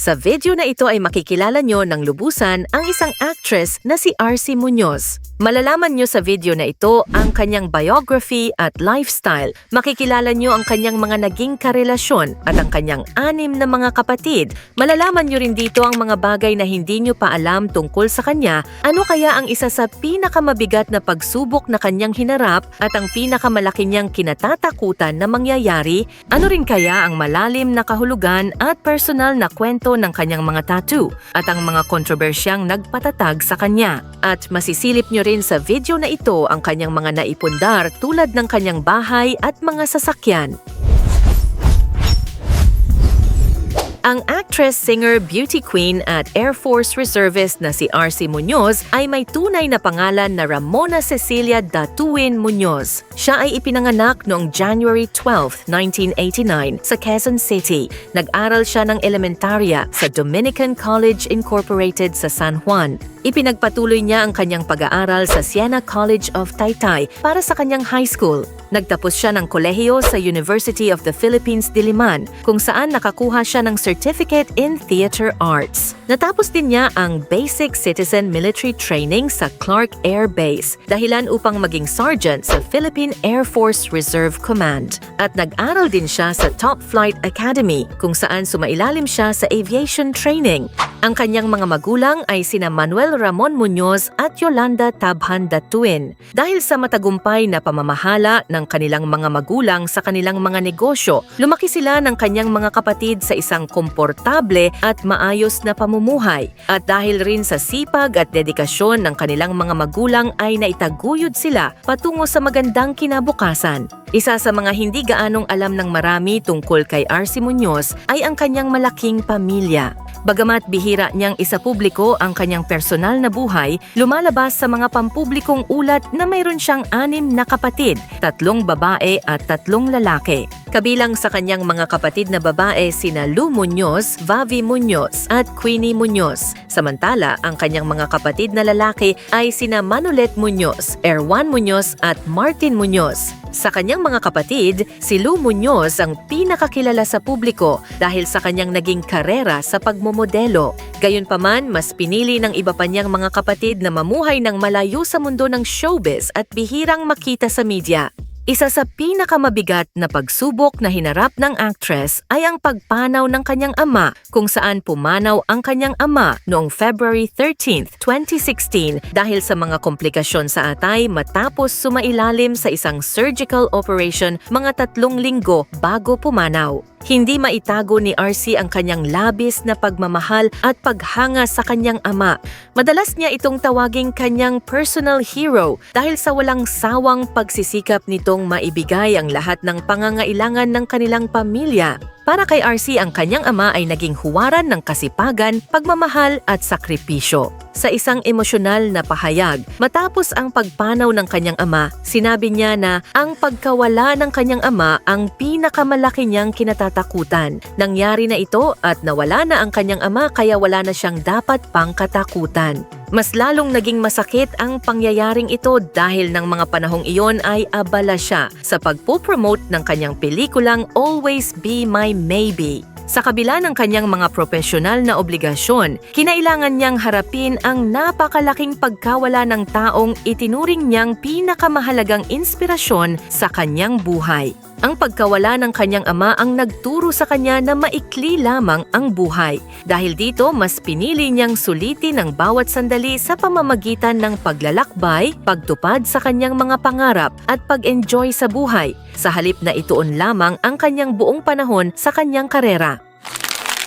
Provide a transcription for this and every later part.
Sa video na ito ay makikilala nyo ng lubusan ang isang actress na si RC Muñoz. Malalaman nyo sa video na ito ang kanyang biography at lifestyle. Makikilala nyo ang kanyang mga naging karelasyon at ang kanyang 6 na mga kapatid. Malalaman nyo rin dito ang mga bagay na hindi nyo pa alam tungkol sa kanya. Ano kaya ang isa sa pinakamabigat na pagsubok na kanyang hinarap at ang pinakamalaki niyang kinatatakutan na mangyayari? Ano rin kaya ang malalim na kahulugan at personal na kwento ng kanyang mga tattoo at ang mga kontrobersyang nagpatatag sa kanya? At masisilip nyo rin sa video na ito ang kanyang mga naipundar tulad ng kanyang bahay at mga sasakyan. Ang actress, singer, beauty queen at Air Force reservist na si RC Muñoz ay may tunay na pangalan na Ramona Cecilia Datuin Muñoz. Siya ay ipinanganak noong January 12, 1989 sa Quezon City. Nag-aral siya ng elementarya sa Dominican College Incorporated sa San Juan. Ipinagpatuloy niya ang kanyang pag-aaral sa Siena College of Taytay para sa kanyang high school. Nagtapos siya ng kolehiyo sa University of the Philippines, Diliman, kung saan nakakuha siya ng Certificate in Theater Arts. Natapos din niya ang Basic Citizen Military Training sa Clark Air Base, dahilan upang maging sergeant sa Philippine Air Force Reserve Command. At nag-aral din siya sa Top Flight Academy, kung saan sumailalim siya sa aviation training. Ang kanyang mga magulang ay sina Manuel Ramon Muñoz at Yolanda Tabhan Datuin. Dahil sa matagumpay na pamamahala ng kanilang mga magulang sa kanilang mga negosyo, lumaki sila ng kanyang mga kapatid sa isang komportable at maayos na pamumuhay. At dahil rin sa sipag at dedikasyon ng kanilang mga magulang ay naitaguyod sila patungo sa magandang kinabukasan. Isa sa mga hindi gaanong alam ng marami tungkol kay RC Muñoz ay ang kanyang malaking pamilya. Bagamat bihira niyang isapubliko ang kanyang personal na buhay, lumalabas sa mga pampublikong ulat na mayroon siyang 6 na kapatid, 3 babae at 3 lalaki. Kabilang sa kanyang mga kapatid na babae sina Lou Muñoz, Vavi Muñoz at Queenie Muñoz. Samantala, ang kanyang mga kapatid na lalaki ay sina Manolet Muñoz, Erwan Muñoz at Martin Muñoz. Sa kanyang mga kapatid, si Lou Muñoz ang pinakakilala sa publiko dahil sa kanyang naging karera sa pagmomodelo. Gayunpaman, mas pinili ng iba pa niyang mga kapatid na mamuhay ng malayo sa mundo ng showbiz at bihirang makita sa media. Isa sa pinakamabigat na pagsubok na hinarap ng actress ay ang pagpanaw ng kanyang ama, kung saan pumanaw ang kanyang ama noong February 13, 2016 dahil sa mga komplikasyon sa atay matapos sumailalim sa isang surgical operation mga 3 linggo bago pumanaw. Hindi maitago ni RC ang kanyang labis na pagmamahal at paghanga sa kanyang ama. Madalas niya itong tawaging kanyang personal hero dahil sa walang sawang pagsisikap nitong maibigay ang lahat ng pangangailangan ng kanilang pamilya. Para kay RC, ang kanyang ama ay naging huwaran ng kasipagan, pagmamahal at sakripisyo. Sa isang emosyonal na pahayag, matapos ang pagpanaw ng kanyang ama, sinabi niya na ang pagkawala ng kanyang ama ang pinakamalaki niyang kinatatakutan. Nangyari na ito at nawala na ang kanyang ama kaya wala na siyang dapat pang katakutan. Mas lalong naging masakit ang pangyayaring ito dahil ng mga panahong iyon ay abala siya sa pagpo-promote ng kanyang pelikulang Always Be My Maybe. Sa kabila ng kanyang mga profesional na obligasyon, kinailangan niyang harapin ang napakalaking pagkawala ng taong itinuring niyang pinakamahalagang inspirasyon sa kanyang buhay. Ang pagkawala ng kanyang ama ang nagturo sa kanya na maikli lamang ang buhay. Dahil dito, mas pinili niyang sulitin ang bawat sandali sa pamamagitan ng paglalakbay, pagtupad sa kanyang mga pangarap at pag-enjoy sa buhay, sa halip na ituon lamang ang kanyang buong panahon sa kanyang karera.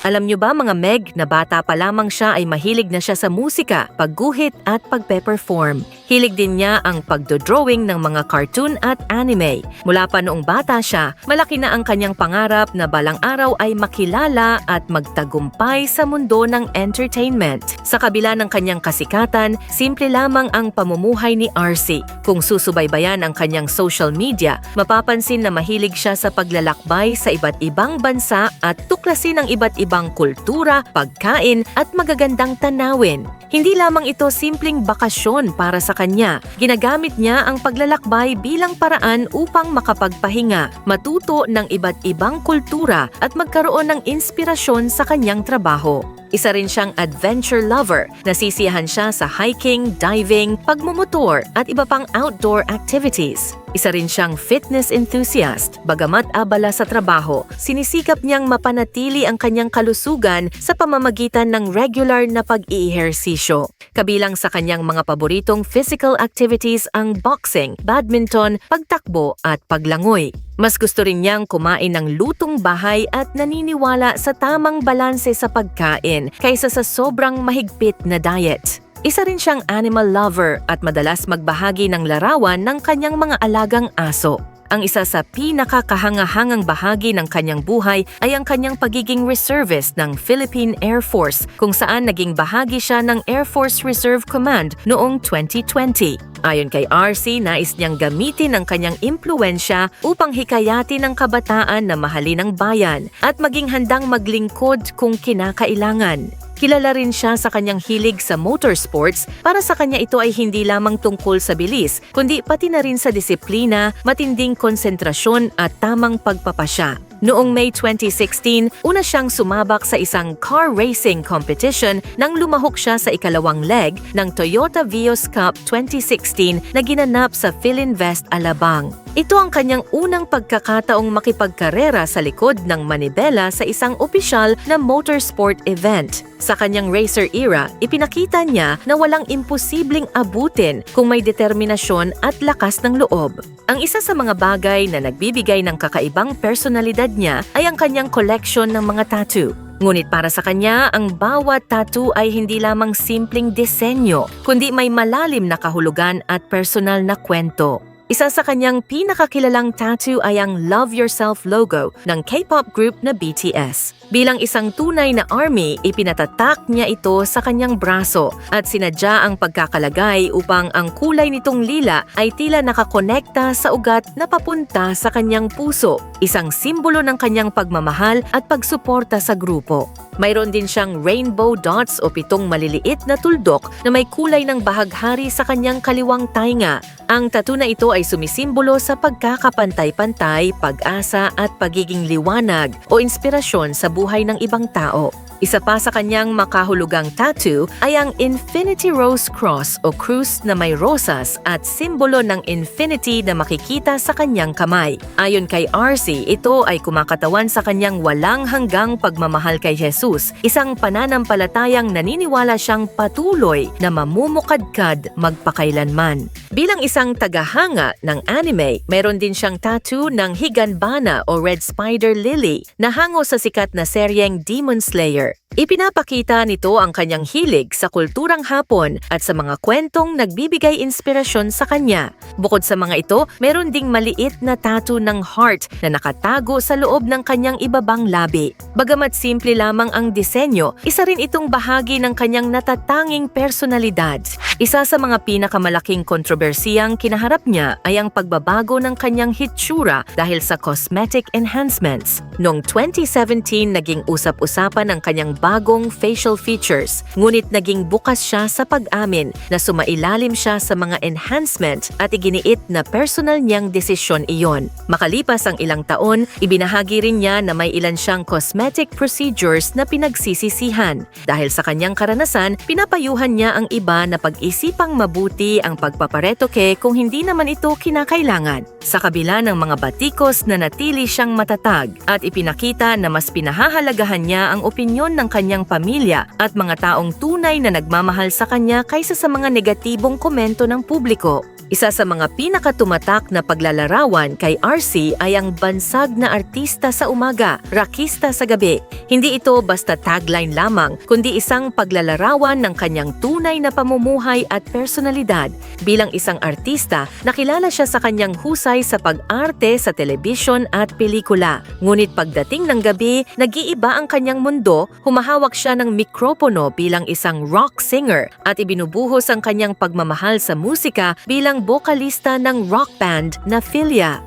Alam niyo ba mga Meg, na bata pa lamang siya ay mahilig na siya sa musika, pagguhit at pagpe-perform. Hilig din niya ang pagdodrawing ng mga cartoon at anime. Mula pa noong bata siya, malaki na ang kanyang pangarap na balang araw ay makilala at magtagumpay sa mundo ng entertainment. Sa kabila ng kanyang kasikatan, simple lamang ang pamumuhay ni RC. Kung susubaybayan ang kanyang social media, mapapansin na mahilig siya sa paglalakbay sa iba't ibang bansa at tuklasin ang iba't ibang kultura, pagkain at magagandang tanawin. Hindi lamang ito simpleng bakasyon para sa kanya. Ginagamit niya ang paglalakbay bilang paraan upang makapagpahinga, matuto ng iba't ibang kultura at magkaroon ng inspirasyon sa kanyang trabaho. Isa rin siyang adventure lover. Nasisiyahan siya sa hiking, diving, pagmumotor at iba pang outdoor activities. Isa rin siyang fitness enthusiast. Bagamat abala sa trabaho, sinisikap niyang mapanatili ang kanyang kalusugan sa pamamagitan ng regular na pag-iihersisyo. Kabilang sa kanyang mga paboritong physical activities ang boxing, badminton, pagtakbo at paglangoy. Mas gusto rin niyang kumain ng lutong bahay at naniniwala sa tamang balanse sa pagkain kaysa sa sobrang mahigpit na diet. Isa rin siyang animal lover at madalas magbahagi ng larawan ng kanyang mga alagang aso. Ang isa sa pinakakahangahangang bahagi ng kanyang buhay ay ang kanyang pagiging reservist ng Philippine Air Force, kung saan naging bahagi siya ng Air Force Reserve Command noong 2020. Ayon kay RC, nais niyang gamitin ang kanyang impluensya upang hikayatin ang kabataan na mahalin ang bayan at maging handang maglingkod kung kinakailangan. Kilala rin siya sa kanyang hilig sa motorsports. Para sa kanya ito ay hindi lamang tungkol sa bilis, kundi pati na rin sa disiplina, matinding konsentrasyon at tamang pagpapasya. Noong May 2016, una siyang sumabak sa isang car racing competition nang lumahok siya sa ikalawang leg ng Toyota Vios Cup 2016 na ginanap sa Philinvest, Alabang. Ito ang kanyang unang pagkakataong makipagkarera sa likod ng manibela sa isang opisyal na motorsport event. Sa kanyang racer era, ipinakita niya na walang imposibleng abutin kung may determinasyon at lakas ng loob. Ang isa sa mga bagay na nagbibigay ng kakaibang personalidad niya ay ang kanyang collection ng mga tattoo. Ngunit para sa kanya, ang bawat tattoo ay hindi lamang simpleng disenyo, kundi may malalim na kahulugan at personal na kwento. Isa sa kanyang pinakakilalang tattoo ay ang Love Yourself logo ng K-pop group na BTS. Bilang isang tunay na army, ipinatatak niya ito sa kanyang braso at sinadya ang pagkakalagay upang ang kulay nitong lila ay tila nakakonekta sa ugat na papunta sa kanyang puso, isang simbolo ng kanyang pagmamahal at pagsuporta sa grupo. Mayroon din siyang rainbow dots o 7 maliliit na tuldok na may kulay ng bahaghari sa kanyang kaliwang tainga. Ang tattoo na ito ay sumisimbolo sa pagkakapantay-pantay, pag-asa at pagiging liwanag o inspirasyon sa buhay ng ibang tao. Isa pa sa kanyang makahulugang tattoo ay ang Infinity Rose Cross o krus na may rosas at simbolo ng infinity na makikita sa kanyang kamay. Ayon kay RC, ito ay kumakatawan sa kanyang walang hanggang pagmamahal kay Jesus, isang pananampalatayang naniniwala siyang patuloy na mamumukadkad magpakailanman. Bilang isang tagahanga ng anime, mayroon din siyang tattoo ng Higanbana o Red Spider Lily na hango sa sikat na seryeng Demon Slayer. Ipinapakita nito ang kanyang hilig sa kulturang Hapon at sa mga kwentong nagbibigay inspirasyon sa kanya. Bukod sa mga ito, meron ding maliit na tattoo ng heart na nakatago sa loob ng kanyang ibabang labi. Bagamat simple lamang ang disenyo, isa rin itong bahagi ng kanyang natatanging personalidad. Isa sa mga pinakamalaking kontrobersiyang kinaharap niya ay ang pagbabago ng kanyang hitsura dahil sa cosmetic enhancements. Noong 2017, naging usap-usapan ang kanyang bagong facial features, ngunit naging bukas siya sa pag-amin na sumailalim siya sa mga enhancement at iginiit na personal niyang desisyon iyon. Makalipas ang ilang taon, ibinahagi rin niya na may ilan siyang cosmetic procedures na pinagsisisihan. Dahil sa kanyang karanasan, pinapayuhan niya ang iba na pag-isipang mabuti ang pagpaparetoke kung hindi naman ito kinakailangan. Sa kabila ng mga batikos na natili siyang matatag at ipinakita na mas pinahahalagahan niya ang opinyon ng kanyang pamilya at mga taong tunay na nagmamahal sa kanya kaysa sa mga negatibong komento ng publiko. Isa sa mga pinakatumatak na paglalarawan kay RC ay ang bansag na artista sa umaga, rakista sa gabi. Hindi ito basta tagline lamang, kundi isang paglalarawan ng kanyang tunay na pamumuhay at personalidad. Bilang isang artista, nakilala siya sa kanyang husay sa pag-arte sa telebisyon at pelikula. Ngunit pagdating ng gabi, nag-iiba ang kanyang mundo, humahawak siya ng mikropono bilang isang rock singer at ibinubuhos ang kanyang pagmamahal sa musika bilang bokalista ng rock band na Philia.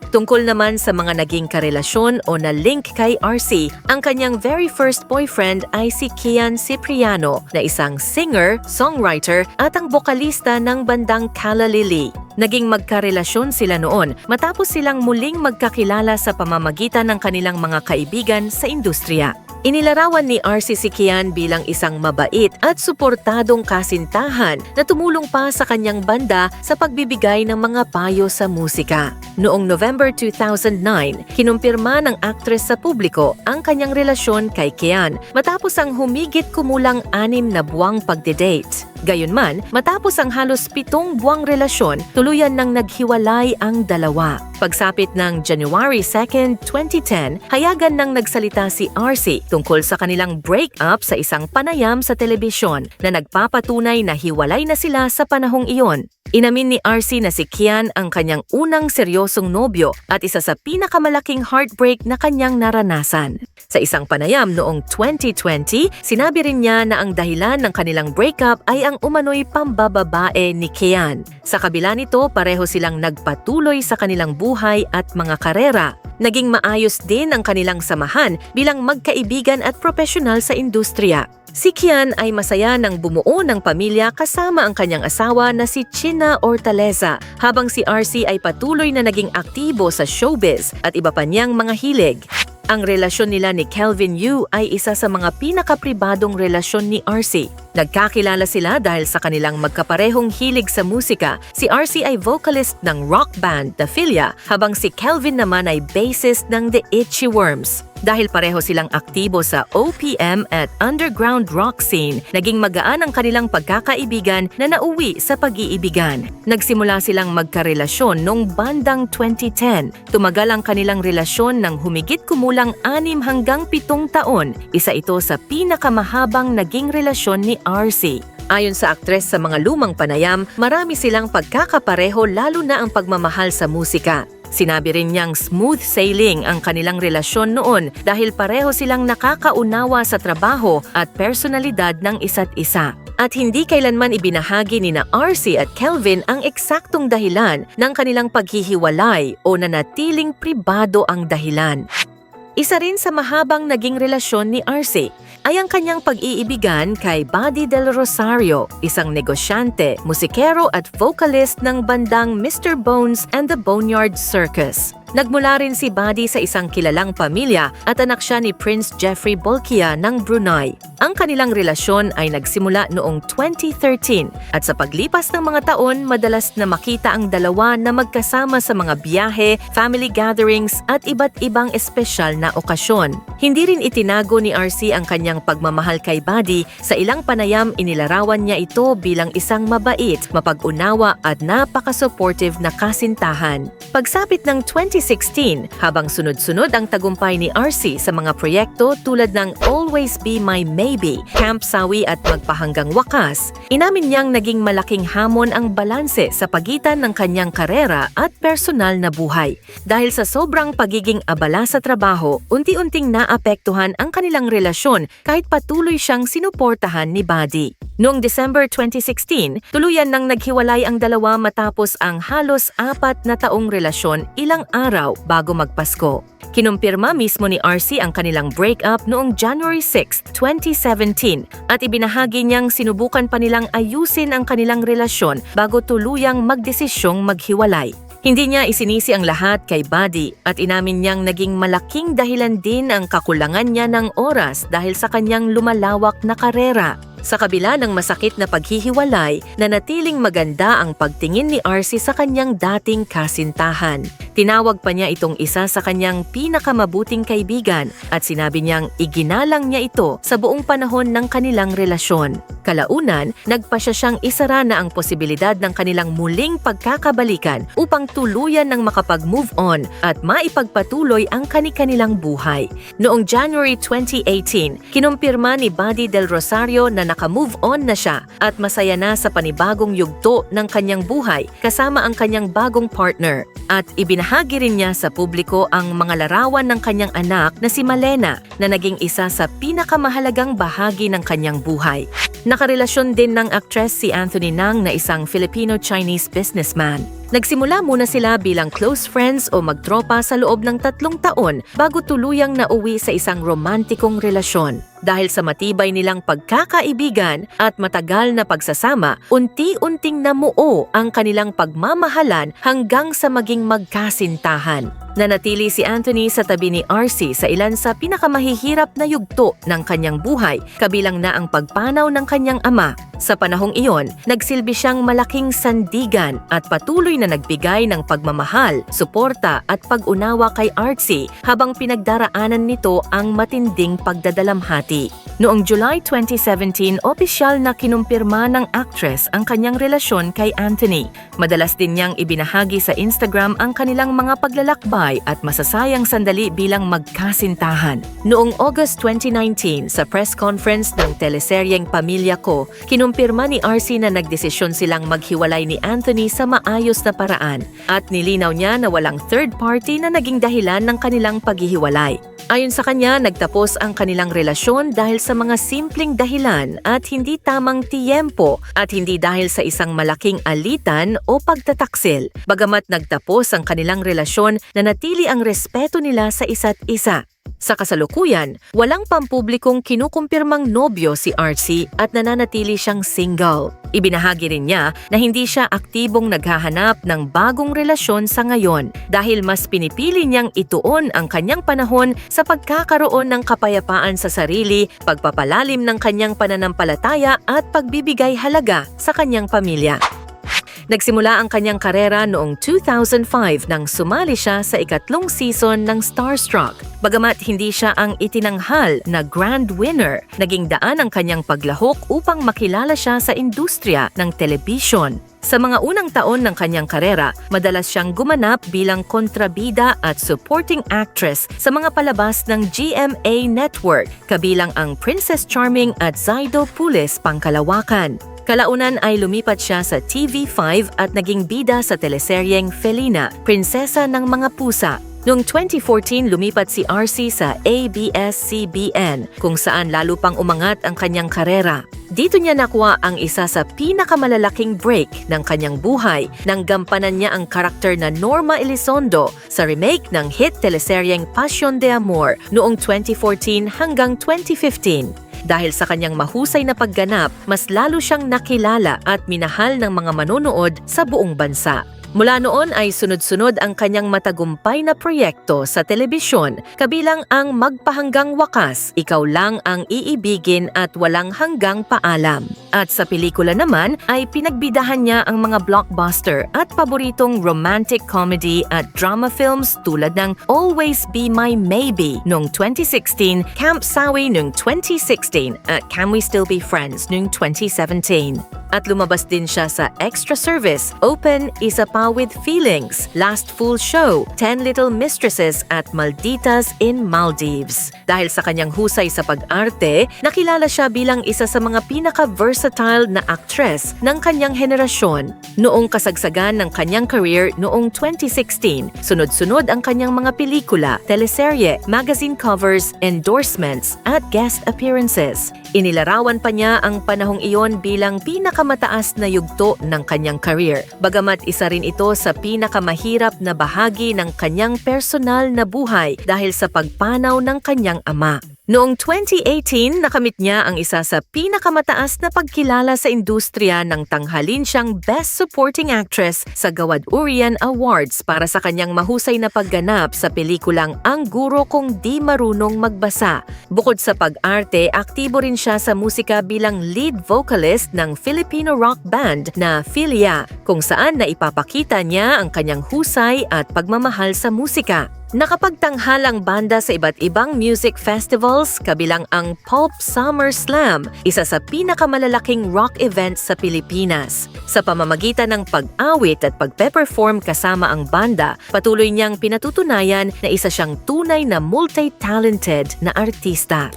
Tungkol naman sa mga naging karelasyon o na-link kay RC, ang kanyang very first boyfriend ay si Kian Cipriano na isang singer, songwriter at ang bokalista ng bandang Calla Lili. Naging magkarelasyon sila noon matapos silang muling magkakilala sa pamamagitan ng kanilang mga kaibigan sa industriya. Inilarawan ni RC si Kian bilang isang mabait at suportadong kasintahan na tumulong pa sa kanyang banda sa pagbibigay ng mga payo sa musika. Noong November 2009, kinumpirma ng aktres sa publiko ang kanyang relasyon kay Kian matapos ang humigit kumulang 6 na buwang pagdedate. Gayunman, matapos ang halos 7 buwang relasyon, tuluyan nang naghiwalay ang dalawa. Pagsapit ng January 2, 2010, hayagan nang nagsalita si RC tungkol sa kanilang breakup sa isang panayam sa telebisyon na nagpapatunay na hiwalay na sila sa panahong iyon. Inamin ni RC na si Kian ang kanyang unang seryosong nobyo at isa sa pinakamalaking heartbreak na kanyang naranasan. Sa isang panayam noong 2020, sinabi rin niya na ang dahilan ng kanilang breakup ay ang umano'y pambababae ni Kian. Sa kabila nito, pareho silang nagpatuloy sa kanilang buhay at mga karera. Naging maayos din ang kanilang samahan bilang magkaibigan at profesional sa industriya. Si Kian ay masaya nang bumuo ng pamilya kasama ang kanyang asawa na si China Hortaleza, habang si RC ay patuloy na naging aktibo sa showbiz at iba pa niyang mga hilig. Ang relasyon nila ni Kelvin Yu ay isa sa mga pinakapribadong relasyon ni RC. Nagkakilala sila dahil sa kanilang magkaparehong hilig sa musika. Si RC ay vocalist ng rock band The Filia, habang si Kelvin naman ay bassist ng The Itchy Worms. Dahil pareho silang aktibo sa OPM at underground rock scene, naging magaan ang kanilang pagkakaibigan na nauwi sa pag-iibigan. Nagsimula silang magkarelasyon noong bandang 2010. Tumagal ang kanilang relasyon ng humigit kumulang 6 hanggang 7 taon. Isa ito sa pinakamahabang naging relasyon ni RC. Ayon sa aktres sa mga lumang panayam, marami silang pagkakapareho lalo na ang pagmamahal sa musika. Sinabi rin niyang smooth sailing ang kanilang relasyon noon dahil pareho silang nakakaunawa sa trabaho at personalidad ng isa't isa. At hindi kailanman ibinahagi ni na RC at Kelvin ang eksaktong dahilan ng kanilang paghihiwalay o nanatiling pribado ang dahilan. Isa rin sa mahabang naging relasyon ni RC ay ang kanyang pag-iibigan kay Buddy Del Rosario, isang negosyante, musikero at vocalist ng bandang Mr. Bones and the Boneyard Circus. Nagmula rin si Buddy sa isang kilalang pamilya at anak siya ni Prince Jeffrey Bolkiah ng Brunei. Ang kanilang relasyon ay nagsimula noong 2013 at sa paglipas ng mga taon, madalas na makita ang dalawa na magkasama sa mga biyahe, family gatherings at iba't ibang espesyal na okasyon. Hindi rin itinago ni RC ang kanyang pagmamahal kay Buddy. Sa ilang panayam, inilarawan niya ito bilang isang mabait, mapag-unawa at napaka-supportive na kasintahan. Pagsapit ng 2016, habang sunod-sunod ang tagumpay ni RC sa mga proyekto tulad ng Always Be My Maybe, Camp Sawi at Magpahanggang Wakas, inamin niyang naging malaking hamon ang balanse sa pagitan ng kanyang karera at personal na buhay. Dahil sa sobrang pagiging abala sa trabaho, unti-unting naapektuhan ang kanilang relasyon kahit patuloy siyang sinuportahan ni Buddy. Noong December 2016, tuluyan nang naghiwalay ang dalawa matapos ang halos 4 na taong relasyon ilang araw bago magpasko. Kinumpirma mismo ni RC ang kanilang breakup noong January 6, 2017 at ibinahagi niyang sinubukan pa nilang ayusin ang kanilang relasyon bago tuluyang magdesisyong maghiwalay. Hindi niya isinisi ang lahat kay Buddy at inamin niyang naging malaking dahilan din ang kakulangan niya ng oras dahil sa kanyang lumalawak na karera. Sa kabila ng masakit na paghihiwalay, nanatiling maganda ang pagtingin ni RC sa kanyang dating kasintahan. Tinawag pa niya itong isa sa kanyang pinakamabuting kaibigan at sinabi niyang iginalang niya ito sa buong panahon ng kanilang relasyon. Kalaunan, nagpasya siyang isara na ang posibilidad ng kanilang muling pagkakabalikan upang tuluyan ng makapag-move on at maipagpatuloy ang kani-kanilang buhay. Noong January 2018, kinumpirma ni Buddy Del Rosario na naka-move on na siya at masaya na sa panibagong yugto ng kanyang buhay kasama ang kanyang bagong partner. At ibinahagi rin niya sa publiko ang mga larawan ng kanyang anak na si Malena na naging isa sa pinakamahalagang bahagi ng kanyang buhay. Nakarelasyon din ng aktres si Anthony Nang na isang Filipino-Chinese businessman. Nagsimula muna sila bilang close friends o magtropa sa loob ng 3 taon bago tuluyang nauwi sa isang romantikong relasyon. Dahil sa matibay nilang pagkakaibigan at matagal na pagsasama, unti-unting namuo ang kanilang pagmamahalan hanggang sa maging magkasintahan. Nanatili si Anthony sa tabi ni RC sa ilan sa pinakamahihirap na yugto ng kanyang buhay, kabilang na ang pagpanaw ng kanyang ama. Sa panahong iyon, nagsilbi siyang malaking sandigan at patuloy na nagbigay ng pagmamahal, suporta at pag-unawa kay RC habang pinagdaraanan nito ang matinding pagdadalamhati. Noong July 2017, opisyal na kinumpirma ng actress ang kanyang relasyon kay Anthony. Madalas din niyang ibinahagi sa Instagram ang kanilang mga paglalakbay at masasayang sandali bilang magkasintahan. Noong August 2019, sa press conference ng teleseryeng Pamilya Ko, kinumpirma ni RC na nagdesisyon silang maghiwalay ni Anthony sa maayos na paraan at nilinaw niya na walang third party na naging dahilan ng kanilang paghihiwalay. Ayon sa kanya, nagtapos ang kanilang relasyon dahil sa mga simpleng dahilan at hindi tamang tiyempo at hindi dahil sa isang malaking alitan o pagtataksil. Bagamat nagtapos ang kanilang relasyon, nanatili ang respeto nila sa isa't isa. Sa kasalukuyan, walang pampublikong kinukumpirmang nobyo si RC at nananatili siyang single. Ibinahagi rin niya na hindi siya aktibong naghahanap ng bagong relasyon sa ngayon dahil mas pinipili niyang ituon ang kanyang panahon sa pagkakaroon ng kapayapaan sa sarili, pagpapalalim ng kanyang pananampalataya at pagbibigay halaga sa kanyang pamilya. Nagsimula ang kanyang karera noong 2005 nang sumali siya sa ikatlong season ng Starstruck. Bagamat hindi siya ang itinanghal na grand winner, naging daan ang kanyang paglahok upang makilala siya sa industriya ng telebisyon. Sa mga unang taon ng kanyang karera, madalas siyang gumanap bilang kontrabida at supporting actress sa mga palabas ng GMA Network, kabilang ang Princess Charming at Zaido Pulis Pangkalawakan. Kalaunan ay lumipat siya sa TV5 at naging bida sa teleseryeng Felina, Prinsesa ng Mga Pusa. Noong 2014, lumipat si RC sa ABS-CBN kung saan lalo pang umangat ang kanyang karera. Dito niya nakuha ang isa sa pinakamalalaking break ng kanyang buhay nang gampanan niya ang karakter na Norma Elizondo sa remake ng hit teleseryeng Passion de Amor noong 2014 hanggang 2015. Dahil sa kanyang mahusay na pagganap, mas lalo siyang nakilala at minahal ng mga manonood sa buong bansa. Mula noon ay sunod-sunod ang kanyang matagumpay na proyekto sa telebisyon, kabilang ang Magpahanggang Wakas, Ikaw Lang Ang Iibigin at Walang Hanggang Paalam. At sa pelikula naman ay pinagbidahan niya ang mga blockbuster at paboritong romantic comedy at drama films tulad ng Always Be My Maybe noong 2016, Camp Sawi noong 2016 at Can We Still Be Friends noong 2017. At lumabas din siya sa extra service, Open, Isa Pa with Feelings, Last Full Show, 10 Little Mistresses at Malditas in Maldives. Dahil sa kanyang husay sa pag-arte, nakilala siya bilang isa sa mga pinaka-versatile na actress ng kanyang henerasyon. Noong kasagsagan ng kanyang career noong 2016, sunod-sunod ang kanyang mga pelikula, teleserye, magazine covers, endorsements at guest appearances. Inilarawan pa niya ang panahong iyon bilang pinakamataas na yugto ng kanyang career, bagamat isa rin ito sa pinakamahirap na bahagi ng kanyang personal na buhay dahil sa pagpanaw ng kanyang ama. Noong 2018, nakamit niya ang isa sa pinakamataas na pagkilala sa industriya nang tanghalin siyang Best Supporting Actress sa Gawad Urian Awards para sa kanyang mahusay na pagganap sa pelikulang Ang Guro Kong Di Marunong Magbasa. Bukod sa pag-arte, aktibo rin siya sa musika bilang lead vocalist ng Filipino rock band na Filia, kung saan naipapakita niya ang kanyang husay at pagmamahal sa musika. Nakapagtanghal ang banda sa iba't ibang music festivals, kabilang ang Pulp Summer Slam, isa sa pinakamalalaking rock event sa Pilipinas. Sa pamamagitan ng pag-awit at pagpe-perform kasama ang banda, patuloy niyang pinatutunayan na isa siyang tunay na multi-talented na artista.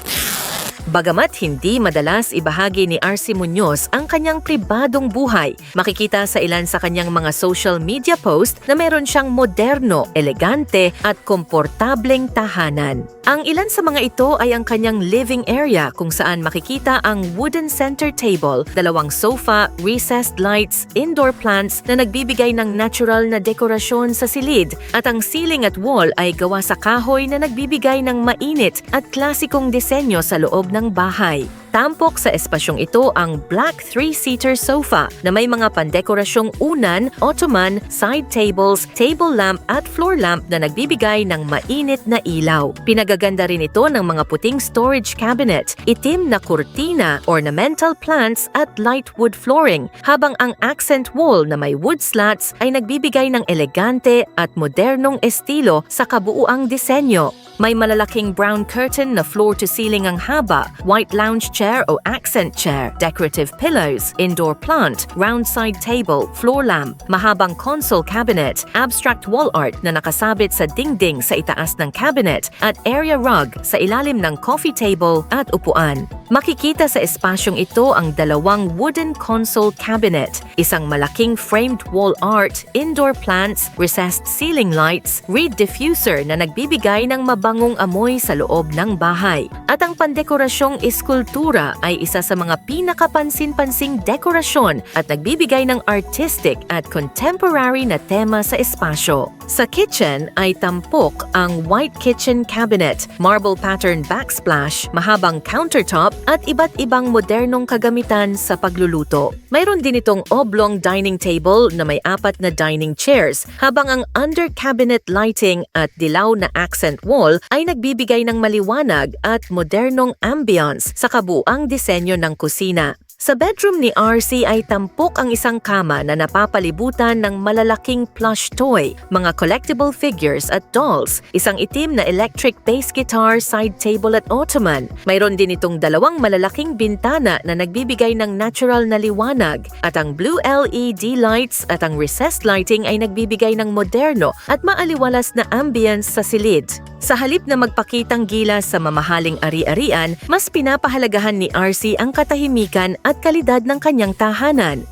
Bagamat hindi madalas ibahagi ni RC Muñoz ang kanyang pribadong buhay, makikita sa ilan sa kanyang mga social media post na meron siyang moderno, elegante at komportableng tahanan. Ang ilan sa mga ito ay ang kanyang living area kung saan makikita ang wooden center table, 2 sofa, recessed lights, indoor plants na nagbibigay ng natural na dekorasyon sa silid at ang ceiling at wall ay gawa sa kahoy na nagbibigay ng mainit at klasikong disenyo sa loob ng bahay. Tampok sa espasyong ito ang black 3-seater sofa na may mga pandekorasyong unan, ottoman, side tables, table lamp at floor lamp na nagbibigay ng mainit na ilaw. Pinagaganda rin ito ng mga puting storage cabinet, itim na kurtina, ornamental plants at light wood flooring, habang ang accent wall na may wood slats ay nagbibigay ng elegante at modernong estilo sa kabuuang disenyo. May malalaking brown curtain na floor-to-ceiling ang haba, white lounge chair o accent chair, decorative pillows, indoor plant, round side table, floor lamp, mahabang console cabinet, abstract wall art na nakasabit sa dingding sa itaas ng cabinet at area rug sa ilalim ng coffee table at upuan. Makikita sa espasyong ito ang 2 wooden console cabinet, isang malaking framed wall art, indoor plants, recessed ceiling lights, reed diffuser na nagbibigay ng mabangong amoy sa loob ng bahay. At ang pandekorasyong iskultura ay isa sa mga pinakapansin-pansing dekorasyon at nagbibigay ng artistic at contemporary na tema sa espasyo. Sa kitchen ay tampok ang white kitchen cabinet, marble pattern backsplash, mahabang countertop at iba't ibang modernong kagamitan sa pagluluto. Mayroon din itong oblong dining table na may 4 na dining chairs, habang ang under-cabinet lighting at dilaw na accent wall ay nagbibigay ng maliwanag at modernong ambience sa kabuuang disenyo ng kusina. Sa bedroom ni RC ay tampok ang isang kama na napapalibutan ng malalaking plush toy, mga collectible figures at dolls, isang itim na electric bass guitar, side table at ottoman. Mayroon din itong 2 malalaking bintana na nagbibigay ng natural na liwanag at ang blue LED lights at ang recessed lighting ay nagbibigay ng moderno at maaliwalas na ambience sa silid. Sa halip na magpakitang gilas sa mamahaling ari-arian, mas pinapahalagahan ni RC ang katahimikan at kalidad ng kanyang tahanan.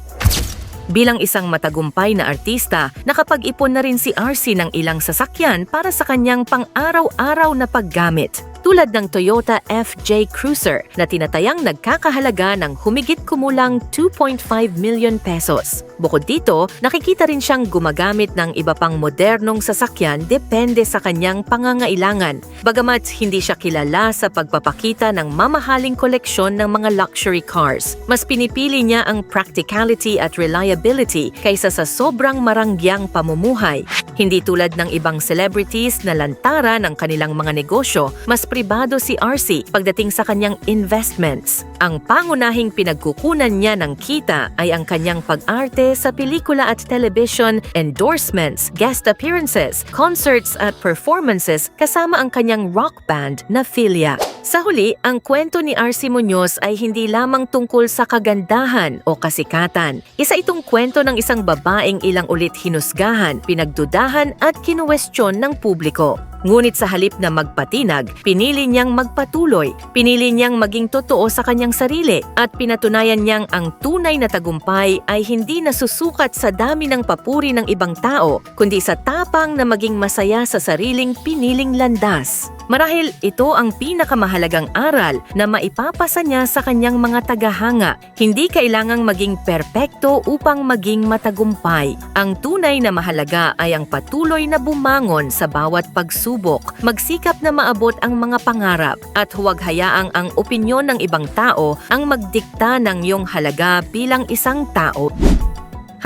Bilang isang matagumpay na artista, nakapag-ipon na rin si RC ng ilang sasakyan para sa kanyang pang-araw-araw na paggamit. Tulad ng Toyota FJ Cruiser na tinatayang nagkakahalaga ng humigit kumulang 2.5 million pesos. Bukod dito, nakikita rin siyang gumagamit ng iba pang modernong sasakyan depende sa kanyang pangangailangan. Bagamat hindi siya kilala sa pagpapakita ng mamahaling koleksyon ng mga luxury cars, mas pinipili niya ang practicality at reliability kaysa sa sobrang marangyang pamumuhay. Hindi tulad ng ibang celebrities na lantara ng kanilang mga negosyo, mas pribado si RC pagdating sa kanyang investments. Ang pangunahing pinagkukunan niya ng kita ay ang kanyang pag-arte sa pelikula at television, endorsements, guest appearances, concerts at performances kasama ang kanyang rock band na Filia. Sa huli, ang kwento ni RC Muñoz ay hindi lamang tungkol sa kagandahan o kasikatan. Isa itong kwento ng isang babaeng ilang ulit hinusgahan, pinagdudahan at kinuwestiyon ng publiko. Ngunit sa halip na magpatinag, pinili niyang magpatuloy, pinili niyang maging totoo sa kanyang sarili at pinatunayan niyang ang tunay na tagumpay ay hindi nasusukat sa dami ng papuri ng ibang tao, kundi sa tapang na maging masaya sa sariling piniling landas. Marahil ito ang pinakamahalagang aral na maipapasa niya sa kanyang mga tagahanga. Hindi kailangang maging perpekto upang maging matagumpay. Ang tunay na mahalaga ay ang patuloy na bumangon sa bawat pagsubok, magsikap na maabot ang mga pangarap, at huwag hayaang ang opinyon ng ibang tao ang magdikta ng iyong halaga bilang isang tao.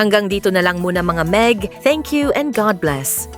Hanggang dito na lang muna mga Meg. Thank you and God bless.